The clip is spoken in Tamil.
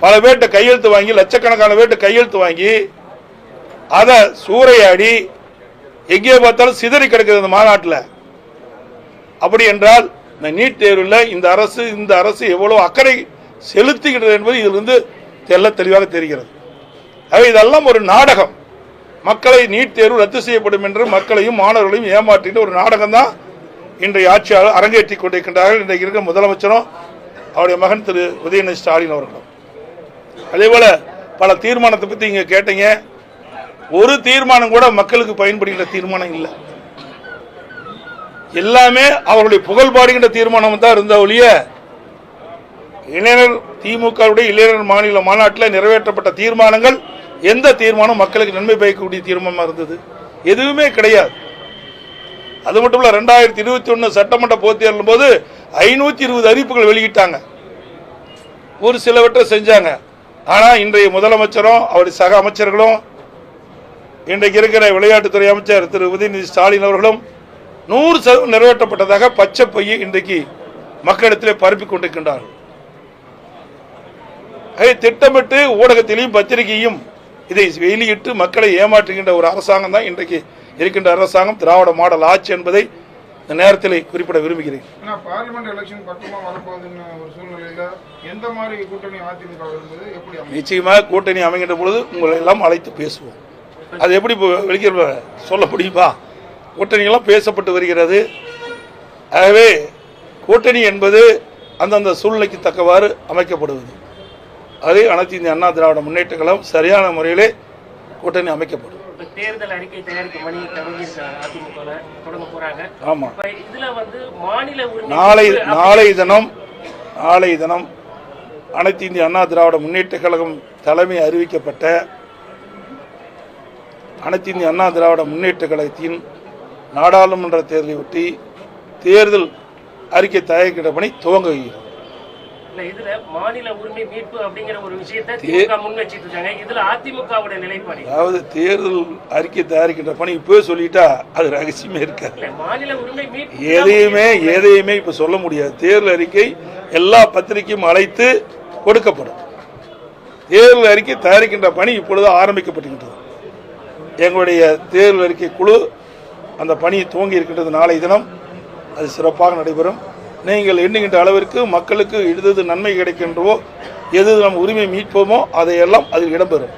பல பேர்கிட்ட கையெழுத்து வாங்கி, லட்சக்கணக்கான பேர்கிட்ட கையெழுத்து வாங்கி அதை சூறையாடி எங்கே பார்த்தாலும் சிதறி கிடக்குது இந்த மாநாட்டில். அப்படி என்றால் இந்த நீட் தேர்வில் இந்த அரசு எவ்வளவு அக்கறை செலுத்துகிறது என்பது இதிலிருந்து தெளிவாக தெரிகிறது. இதெல்லாம் ஒரு நாடகம். மக்களை நீட் தேர்வு ரத்து செய்யப்படும் என்று மக்களையும் மாணவர்களையும் ஏமாற்றிட்டு ஒரு நாடகம் தான் இன்றைய ஆட்சியாளர் அரங்கேற்றி கொண்டிருக்கின்றார்கள். இன்றைக்கு இருக்கிற முதலமைச்சரும் அவருடைய மகன் திரு உதயநிதி ஸ்டாலின் அவர்களும். அதே போல பல தீர்மானத்தை பற்றி இங்க கேட்டீங்க. ஒரு தீர்மானம் கூட மக்களுக்கு பயன்படுகின்ற தீர்மானம் இல்லை. எல்லாமே அவர்களுடைய புகழ் பாடுகின்ற தீர்மானம் தான் இருந்த ஒழிய இளைஞர் திமுகவுடைய இளைஞர் மாநில மாநாட்டில் நிறைவேற்றப்பட்ட தீர்மானங்கள் எந்த தீர்மானம் மக்களுக்கு நன்மை பயக்கக்கூடிய தீர்மானமாக இருந்தது? எதுவுமே கிடையாது. அது மட்டும் இல்ல, 2021 சட்டமன்ற பொதுத் தேர்தலின் போது 520 அறிவிப்புகள் வெளியிட்டாங்க. ஒரு சிலவற்றை செஞ்சாங்க. ஆனா இன்றைய முதலமைச்சரும் அவருடைய சக அமைச்சர்களும் இன்றைக்கு இருக்கிற விளையாட்டுத்துறை அமைச்சர் திரு உதயநிதி ஸ்டாலின் அவர்களும் 100% நிறைவேற்றப்பட்டதாக பச்சை பொய்யை இன்றைக்கு மக்களிடத்திலே பரப்பிக் கொண்டிருக்கின்றார்கள். திட்டமிட்டு ஊடகத்திலையும் பத்திரிகையும் இதை வெளியிட்டு மக்களை ஏமாற்றுகின்ற ஒரு அரசாங்கம் தான் இன்றைக்கு இருக்கின்ற அரசாங்கம். திராவிட மாடல் ஆட்சி என்பதை இந்த நேரத்தில் குறிப்பிட விரும்புகிறேன். நிச்சயமாக கூட்டணி அமைகின்ற பொழுது உங்களை எல்லாம் அழைத்து பேசுவோம். அது எப்படி வெளிக்கிற சொல்ல முடியுமா? கூட்டணியெல்லாம் பேசப்பட்டு வருகிறது. ஆகவே கூட்டணி என்பது அந்தந்த சூழ்நிலைக்கு தக்கவாறு அமைக்கப்படுவது. அது அனைத்து இந்திய அண்ணா திராவிட முன்னேற்ற கழகம் சரியான முறையிலே கூட்டணி அமைக்கப்படும். தேர்தல் அறிக்கை தயாரிக்கும் பணி தொடங்க போறாங்க. ஆமா, இதுல வந்து மாநில நாளை தினம் அனைத்து இந்திய அண்ணா திராவிட முன்னேற்ற கழகம் தலைமை அறிவிக்கப்பட்ட அனைத்து இந்திய அண்ணா திராவிட முன்னேற்ற கழகத்தின் நாடாளுமன்ற தேர்தலை ஒட்டி தேர்தல் அறிக்கை தயாரிக்கின்ற பணி துவங்குகிறது. இதுல மாநில உரிமை மீட்பு அப்படிங்கிற ஒரு விஷயத்தை திமுக முன்வச்சிட்டு இருக்காங்க. இதுல அதிமுகவுடைய நிலைப்பாடு, அதாவது தேர்தல் அறிக்கை தயாரிக்கின்ற பணி இப்போ சொல்லிட்டா அது ரகசியமே இருக்காது. மாநில உரிமை மீட்பு எதையுமே இப்ப சொல்ல முடியாது. தேர்தல் அறிக்கை எல்லா பத்திரிகையும் அழைத்து கொடுக்கப்படும். தேர்தல் அறிக்கை தயாரிக்கின்ற பணி இப்பொழுது ஆரம்பிக்கப்பட்டுகின்றது. எங்களுடைய தேர்தல் அறிக்கை குழு அந்த பணியை துவங்கி இருக்கின்றது. நாளை தினம் அது சிறப்பாக நடைபெறும். நீங்கள் எண்ணுகின்ற அளவிற்கு மக்களுக்கு எது நன்மை கிடைக்கின்றவோ, எது நம் உரிமை மீட்போமோ அதையெல்லாம் அதில் இடம்பெறும்.